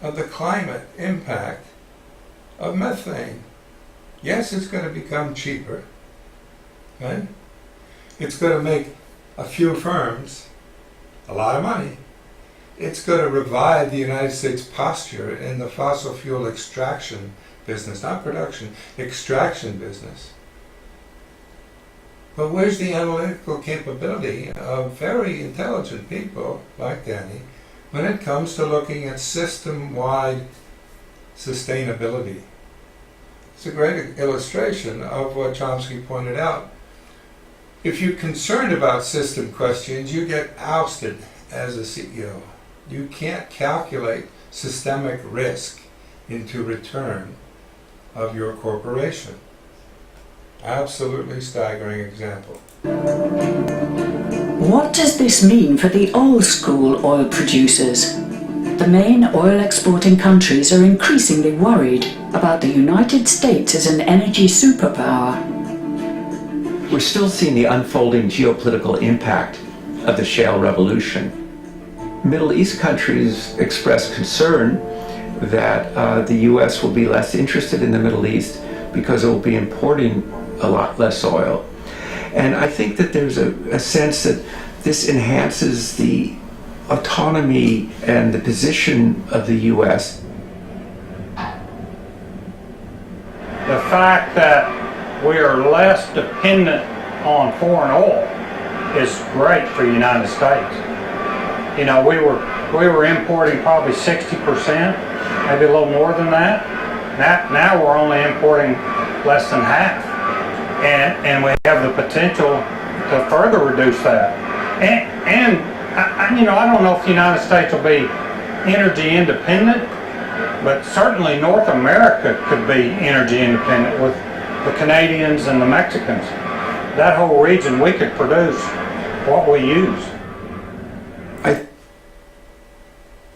Speaker 1: of the climate impact of methane. Yes, it's going to become cheaper, right? It's going to make a few firms a lot of money. It's going to revive the United States posture in the fossil fuel extraction business, not production, extraction business. But where's the analytical capability of very intelligent people like Danny when it comes to looking at system-wide sustainability? It's a great illustration of what Chomsky pointed out. If you're concerned about system questions, you get ousted as a CEO. You can't calculate systemic risk into return of your corporation. Absolutely staggering example.
Speaker 7: What does this mean for the old school oil producers? The main oil exporting countries are increasingly worried about the United States as an energy superpower.
Speaker 8: We're still seeing the unfolding geopolitical impact of the shale revolution. Middle East countries express concern that the U.S. will be less interested in the Middle East because it will be importing a lot less oil. And I think that there's a sense that this enhances the autonomy and the position of the U.S.
Speaker 15: The fact that we are less dependent on foreign oil is great for the United States. You know, we were importing probably 60%, maybe a little more than that. Now we're only importing less than half. And we have the potential to further reduce that. And I don't know if the United States will be energy independent, but certainly North America could be energy independent with the Canadians and the Mexicans. That whole region, we could produce what we use.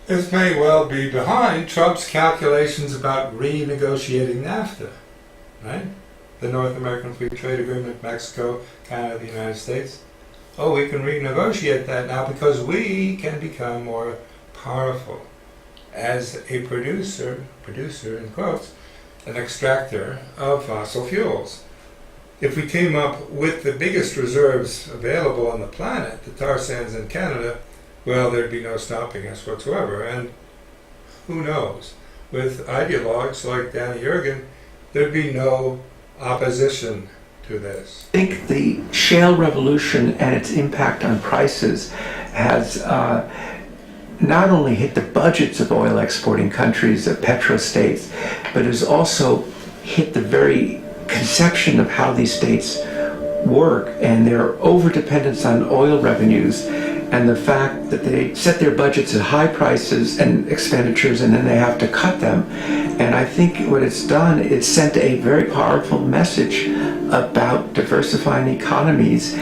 Speaker 1: This may well be behind Trump's calculations about renegotiating NAFTA, right? The North American Free Trade Agreement, Mexico, Canada, the United States. Oh, we can renegotiate that now because we can become more powerful as a producer in quotes, an extractor of fossil fuels. If we came up with the biggest reserves available on the planet, the tar sands in Canada, well, there'd be no stopping us whatsoever. And who knows? With ideologues like Danny Yergin, there'd be no opposition to this.
Speaker 8: I think the shale revolution and its impact on prices has not only hit the budgets of oil exporting countries, of petrostates, but has also hit the very conception of how these states work and their overdependence on oil revenues, and the fact that they set their budgets at high prices and expenditures and then they have to cut them. And I think what it's done, it's sent a very powerful message about diversifying economies.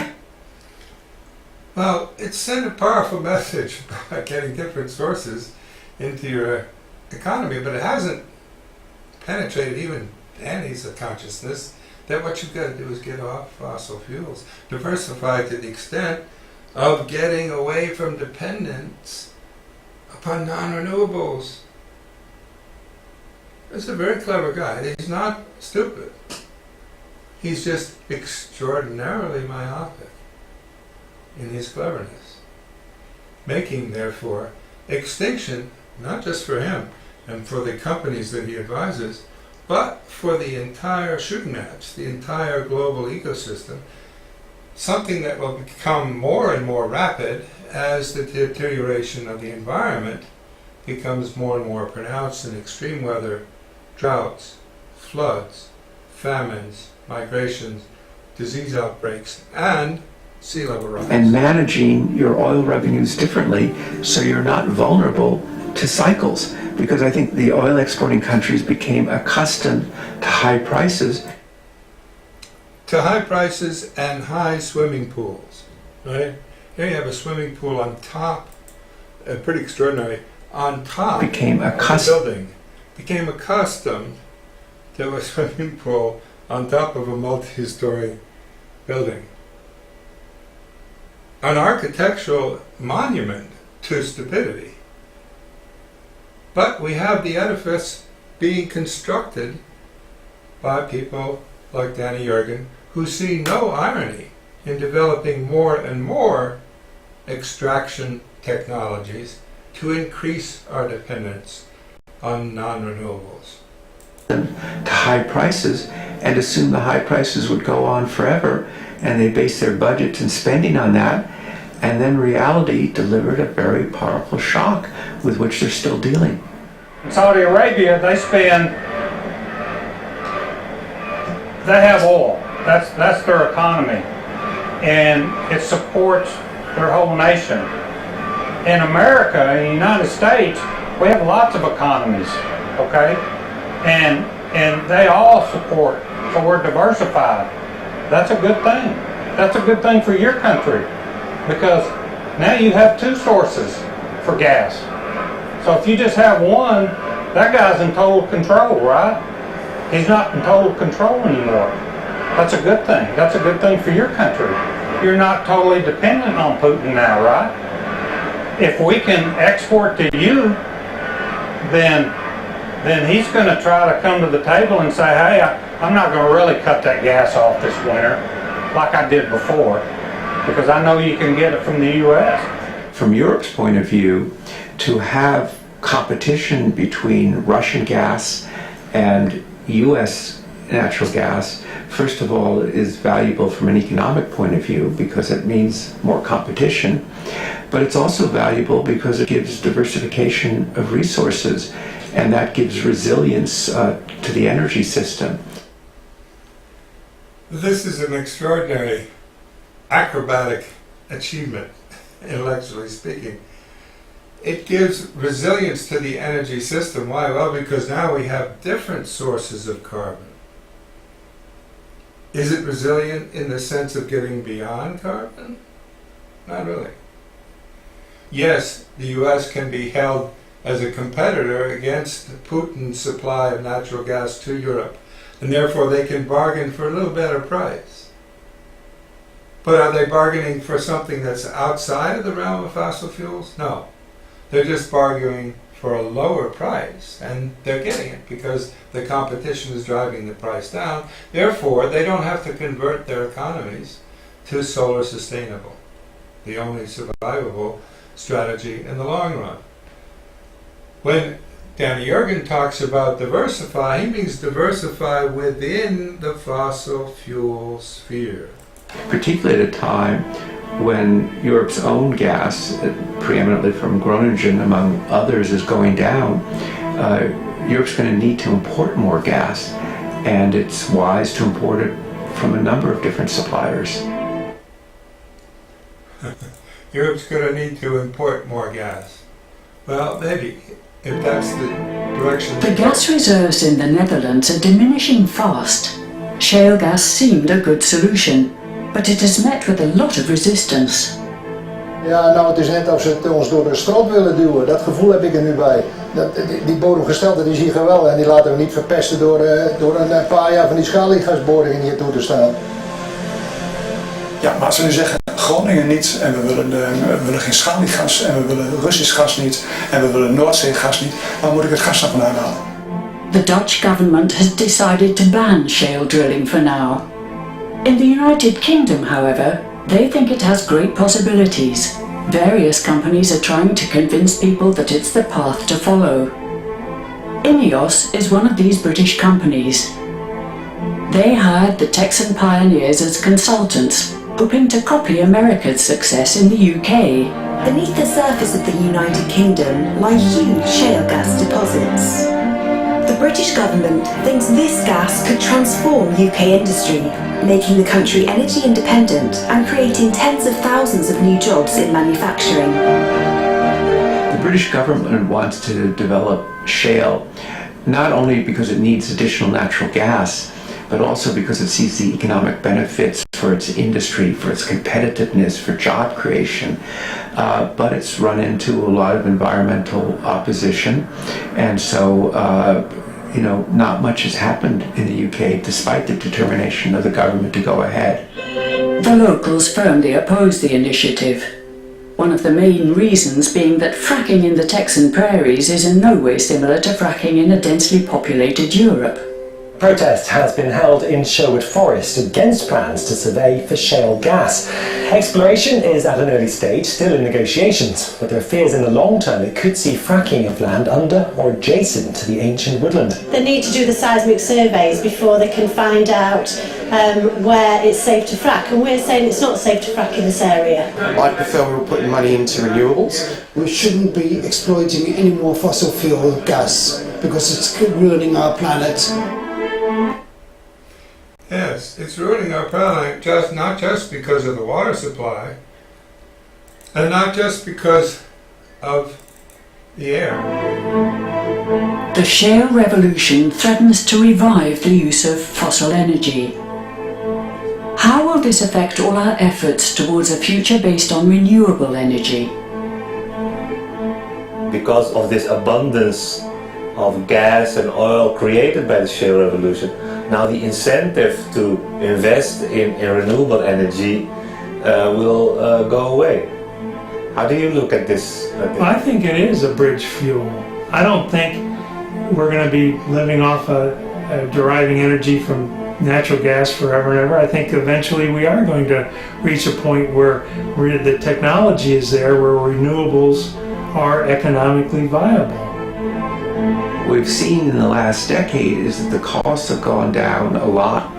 Speaker 1: Well, it sent a powerful message about getting different sources into your economy, but it hasn't penetrated even Danny's consciousness that what you've got to do is get off fossil fuels. Diversify to the extent of getting away from dependence upon non-renewables. He's a very clever guy. He's not stupid. He's just extraordinarily myopic in his cleverness, making, therefore, extinction, not just for him and for the companies that he advises, but for the entire shooting match, the entire global ecosystem, something that will become more and more rapid as the deterioration of the environment becomes more and more pronounced in extreme weather, droughts, floods, famines, migrations, disease outbreaks, and sea level rise.
Speaker 8: And managing your oil revenues differently so you're not vulnerable to cycles. Because I think the oil exporting countries became accustomed to high prices.
Speaker 1: To high prices and high swimming pools, right? Here you have a swimming pool on top, pretty extraordinary, on top of the building. Became accustomed to a swimming pool on top of a multi-story building. An architectural monument to stupidity. But we have the edifice being constructed by people like Danny Yergin, who see no irony in developing more and more extraction technologies to increase our dependence on non-renewables.
Speaker 8: To high prices and assume the high prices would go on forever, and they base their budgets and spending on that, and then reality delivered a very powerful shock with which they're still dealing.
Speaker 15: In Saudi Arabia, they have oil. That's their economy, and it supports their whole nation. In America, in the United States, we have lots of economies, okay, and they all support. So we're diversified. That's a good thing. That's a good thing for your country, because now you have two sources for gas. So if you just have one, that guy's in total control, right? He's not in total control anymore. That's a good thing. That's a good thing for your country. You're not totally dependent on Putin now, right? If we can export to you, then he's going to try to come to the table and say, hey, I'm not going to really cut that gas off this winter like I did before, because I know you can get it from the U.S.
Speaker 8: From Europe's point of view, to have competition between Russian gas and U.S. natural gas, first of all, is valuable from an economic point of view because it means more competition, but it's also valuable because it gives diversification of resources, and that gives resilience to the energy system.
Speaker 1: This is an extraordinary acrobatic achievement, intellectually speaking. It gives resilience to the energy system. Why? Well, because now we have different sources of carbon. Is it resilient in the sense of getting beyond carbon? Not really. Yes, the U.S. can be held as a competitor against Putin's supply of natural gas to Europe, and therefore they can bargain for a little better price. But are they bargaining for something that's outside of the realm of fossil fuels? No. They're just bargaining for a lower price, and they're getting it because the competition is driving the price down. Therefore, they don't have to convert their economies to solar sustainable, the only survivable strategy in the long run. When Danny Yergin talks about diversify, he means diversify within the fossil fuel sphere.
Speaker 8: Particularly at a time when Europe's own gas, preeminently from Groningen among others, is going down, Europe's going to need to import more gas, and it's wise to import it from a number of different suppliers.
Speaker 1: Europe's going to need to import more gas. Well, maybe, if that's the direction.
Speaker 7: The gas reserves in the Netherlands are diminishing fast. Shale gas seemed a good solution, but it has met with a lot of resistance.
Speaker 11: Ja, nou het is net of ze het ons door de strot willen duwen. Dat gevoel heb ik er nu bij. Die bodemgesteldheid is hier geweldig en die laten we niet verpesten door een paar jaar van die schaliegasboringen hier toe te staan.
Speaker 19: Ja, maar als we nu zeggen Groningen niet en we willen geen schaliegas en we willen Russisch gas niet en we willen Noordzeegas niet, waar moet ik het gas dan vandaan halen?
Speaker 7: The Dutch government has decided to ban shale drilling for now. In the United Kingdom, however, they think it has great possibilities. Various companies are trying to convince people that it's the path to follow. INEOS is one of these British companies. They hired the Texan pioneers as consultants, hoping to copy America's success in the UK.
Speaker 20: Beneath the surface of the United Kingdom lie huge shale gas deposits. The British government thinks this gas could transform UK industry, making the country energy independent and creating tens of thousands of new jobs in manufacturing.
Speaker 8: The British government wants to develop shale not only because it needs additional natural gas, but also because it sees the economic benefits for its industry, for its competitiveness, for job creation. But it's run into a lot of environmental opposition, and so not much has happened in the UK despite the determination of the government to go ahead.
Speaker 7: The locals firmly oppose the initiative. One of the main reasons being that fracking in the Texan prairies is in no way similar to fracking in a densely populated Europe.
Speaker 21: Protest has been held in Sherwood Forest against plans to survey for shale gas. Exploration is at an early stage, still in negotiations, but there are fears in the long term it could see fracking of land under or adjacent to the ancient woodland.
Speaker 22: They need to do the seismic surveys before they can find out where it's safe to frack, and we're saying it's not safe to frack in this area.
Speaker 23: I prefer we were putting money into renewables.
Speaker 11: We shouldn't be exploiting any more fossil fuel gas because it's ruining our planet.
Speaker 1: Yes, it's ruining our planet not just because of the water supply, and not just because of the air.
Speaker 7: The shale revolution threatens to revive the use of fossil energy. How will this affect all our efforts towards a future based on renewable energy?
Speaker 24: Because of this abundance of gas and oil created by the shale revolution, now the incentive to invest in renewable energy will go away. How do you look at this?
Speaker 14: I think it is a bridge fuel. I don't think we're going to be living off deriving energy from natural gas forever and ever. I think eventually we are going to reach a point where the technology is there, where renewables are economically viable.
Speaker 8: What we've seen in the last decade is that the costs have gone down a lot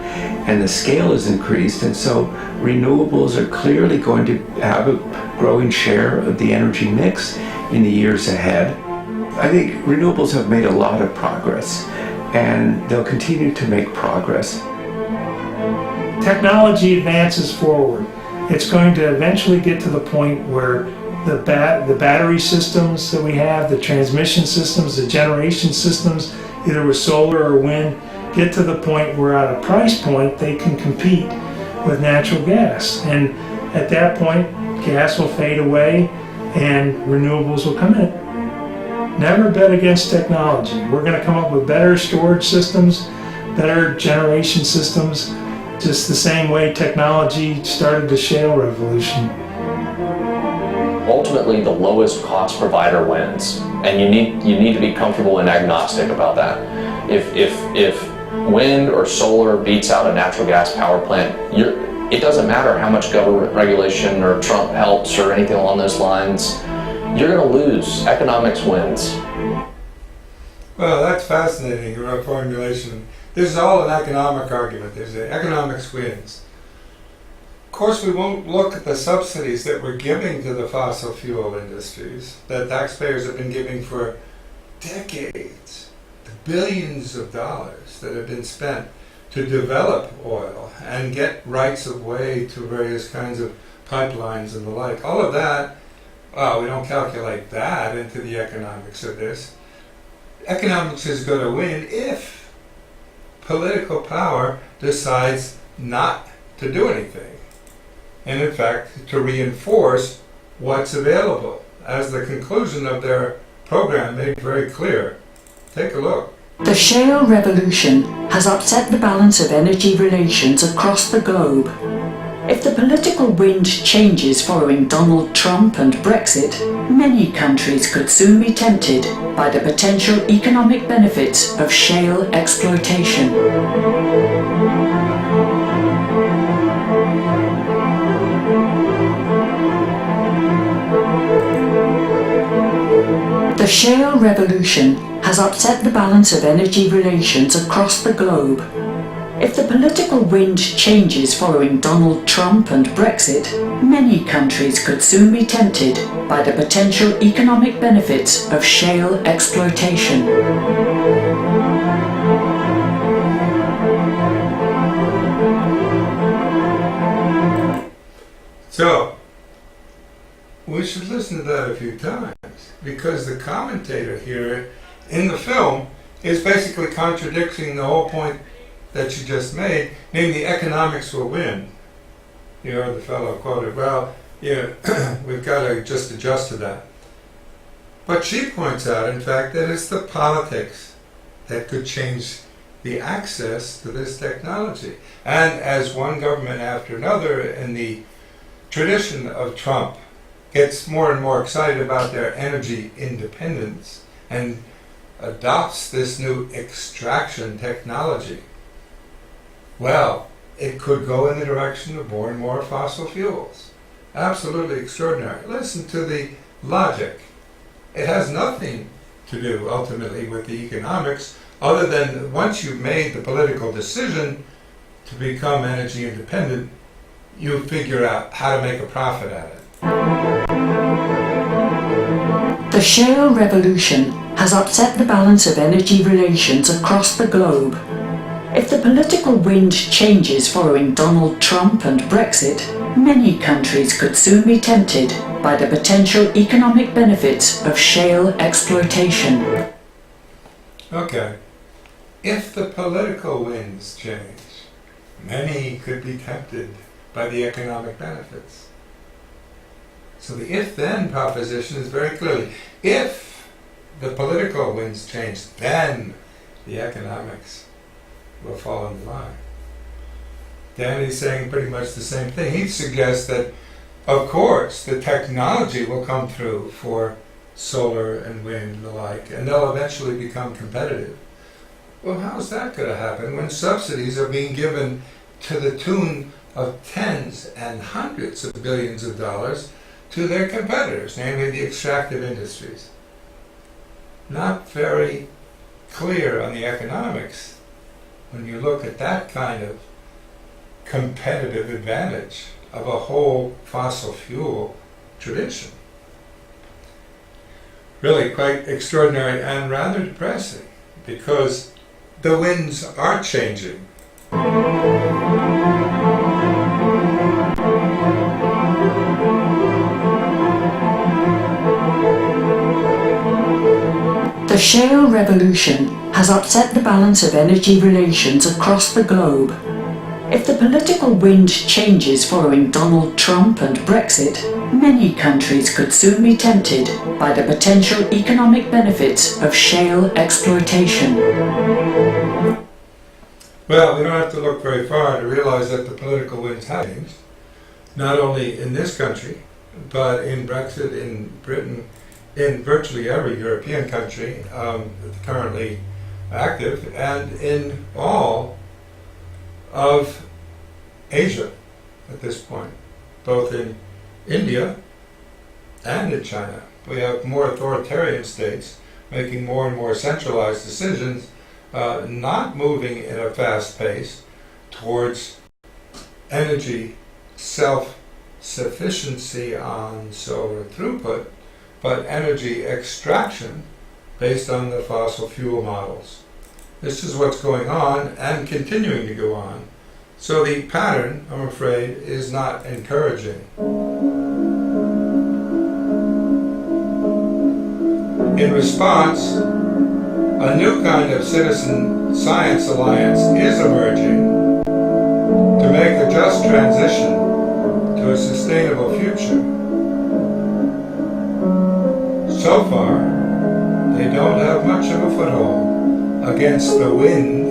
Speaker 8: and the scale has increased, and so renewables are clearly going to have a growing share of the energy mix in the years ahead. I think renewables have made a lot of progress and they'll continue to make progress.
Speaker 14: Technology advances forward. It's going to eventually get to the point where the battery systems that we have, the transmission systems, the generation systems, either with solar or wind, get to the point where at a price point they can compete with natural gas. And at that point, gas will fade away and renewables will come in. Never bet against technology. We're going to come up with better storage systems, better generation systems, just the same way technology started the shale revolution.
Speaker 25: Ultimately, the lowest cost provider wins, and you need to be comfortable and agnostic about that. If wind or solar beats out a natural gas power plant, it doesn't matter how much government regulation or Trump helps or anything along those lines. You're going to lose. Economics wins.
Speaker 1: Well, that's fascinating, your formulation. This is all an economic argument. There's the economics wins. Of course, we won't look at the subsidies that we're giving to the fossil fuel industries that taxpayers have been giving for decades. The billions of dollars that have been spent to develop oil and get rights of way to various kinds of pipelines and the like. All of that, well, we don't calculate that into the economics of this. Economics is going to win if political power decides not to do anything. And in fact, to reinforce what's available, as the conclusion of their program made very clear. Take a look.
Speaker 7: The shale revolution has upset the balance of energy relations across the globe. If the political wind changes following Donald Trump and Brexit, many countries could soon be tempted by the potential economic benefits of shale exploitation. The shale revolution has upset the balance of energy relations across the globe. If the political wind changes following Donald Trump and Brexit, many countries could soon be tempted by the potential economic benefits of shale exploitation.
Speaker 1: So, we should listen to that a few times, because the commentator here in the film is basically contradicting the whole point that you just made, namely economics will win. You heard the fellow quoted, well, yeah, we've got to just adjust to that. But she points out, in fact, that it's the politics that could change the access to this technology. And as one government after another in the tradition of Trump gets more and more excited about their energy independence and adopts this new extraction technology, well, it could go in the direction of more and more fossil fuels. Absolutely extraordinary. Listen to the logic. It has nothing to do ultimately with the economics, other than once you've made the political decision to become energy independent, you figure out how to make a profit at it.
Speaker 7: The shale revolution has upset the balance of energy relations across the globe. If the political wind changes following Donald Trump and Brexit, many countries could soon be tempted by the potential economic benefits of shale exploitation.
Speaker 1: Okay. If the political winds change, many could be tempted by the economic benefits. So the if-then proposition is very clearly, if the political winds change, then the economics will fall in line. Danny's saying pretty much the same thing. He suggests that, of course, the technology will come through for solar and wind and the like, and they'll eventually become competitive. Well, how's that going to happen when subsidies are being given to the tune of tens and hundreds of billions of dollars to their competitors, namely the extractive industries? Not very clear on the economics when you look at that kind of competitive advantage of a whole fossil fuel tradition. Really quite extraordinary and rather depressing, because the winds are changing.
Speaker 7: The shale revolution has upset the balance of energy relations across the globe. If the political wind changes following Donald Trump and Brexit, many countries could soon be tempted by the potential economic benefits of shale exploitation.
Speaker 1: Well, we don't have to look very far to realize that the political winds have changed, not only in this country, but in Brexit, in Britain, in virtually every European country currently active, and in all of Asia at this point, both in India and in China. We have more authoritarian states making more and more centralized decisions, not moving in a fast pace towards energy self-sufficiency on solar throughput, but energy extraction based on the fossil fuel models. This is what's going on and continuing to go on. So the pattern, I'm afraid, is not encouraging. In response, a new kind of citizen science alliance is emerging to make a just transition to a sustainable future. so far, they don't have much of a foothold against the wind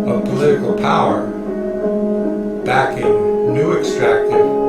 Speaker 1: of political power backing new extractive